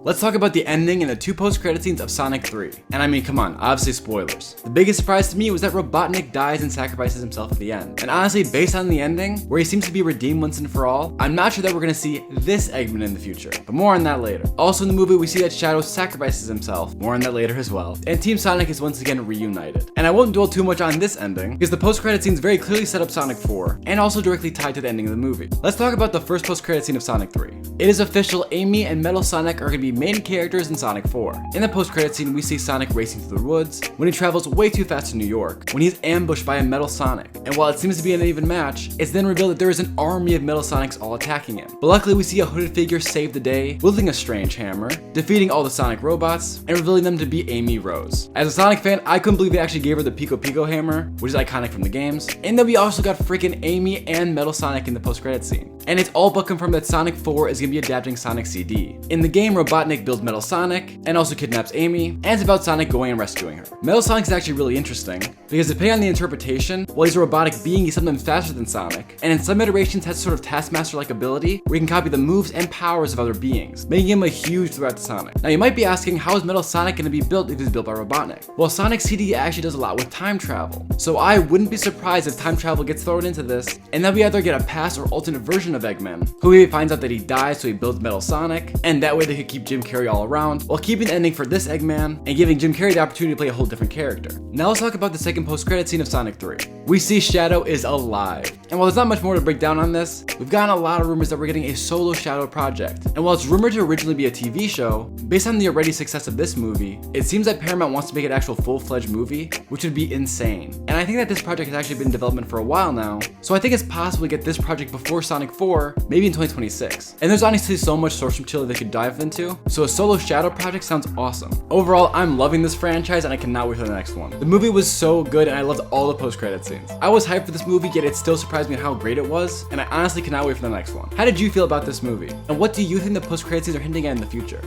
Let's talk about the ending and the 2 post-credit scenes of Sonic 3. And I mean, come on, obviously spoilers. The biggest surprise to me was that Robotnik dies and sacrifices himself at the end. And honestly, based on the ending, where he seems to be redeemed once and for all, I'm not sure that we're gonna see this Eggman in the future, but more on that later. Also in the movie, we see that Shadow sacrifices himself, more on that later as well, and Team Sonic is once again reunited. And I won't dwell too much on this ending, because the post-credit scenes very clearly set up Sonic 4, and also directly tied to the ending of the movie. Let's talk about the first post-credit scene of Sonic 3. It is official, Amy and Metal Sonic are gonna be main characters in Sonic 4. In the post-credit scene, we see Sonic racing through the woods, when he travels way too fast to New York, when he's ambushed by a Metal Sonic. And while it seems to be an even match, it's then revealed that there is an army of Metal Sonics all attacking him. But luckily we see a hooded figure save the day, wielding a strange hammer, defeating all the Sonic robots, and revealing them to be Amy Rose. As a Sonic fan, I couldn't believe they actually gave her the Pico Pico hammer, which is iconic from the games, and then we also got freaking Amy and Metal Sonic in the post-credit scene. And it's all but confirmed that Sonic 4 is gonna be adapting Sonic CD. In the game, Robotnik builds Metal Sonic, and also kidnaps Amy, and it's about Sonic going and rescuing her. Metal Sonic is actually really interesting, because depending on the interpretation, while he's a robotic being, he's sometimes faster than Sonic, and in some iterations has sort of Taskmaster-like ability, where he can copy the moves and powers of other beings, making him a huge threat to Sonic. Now you might be asking, how is Metal Sonic gonna be built if he's built by Robotnik? Well, Sonic CD actually does a lot with time travel, so I wouldn't be surprised if time travel gets thrown into this, and then we either get a past or alternate version of Eggman, who maybe finds out that he dies so he builds Metal Sonic, and that way they could keep Jim Carrey all around, while keeping the ending for this Eggman, and giving Jim Carrey the opportunity to play a whole different character. Now let's talk about the second post-credit scene of Sonic 3. We see Shadow is alive. And while there's not much more to break down on this, we've gotten a lot of rumors that we're getting a solo Shadow project. And while it's rumored to originally be a TV show, based on the already success of this movie, it seems that Paramount wants to make an actual full-fledged movie, which would be insane. And I think that this project has actually been in development for a while now, so I think it's possible to get this project before Sonic 4, maybe in 2026. And there's honestly so much source material they could dive into, so a solo Shadow project sounds awesome. Overall, I'm loving this franchise and I cannot wait for the next one. The movie was so good and I loved all the post-credit scenes. I was hyped for this movie, yet it still surprised me how great it was, and I honestly cannot wait for the next one. How did you feel about this movie? And what do you think the post-credit scenes are hinting at in the future?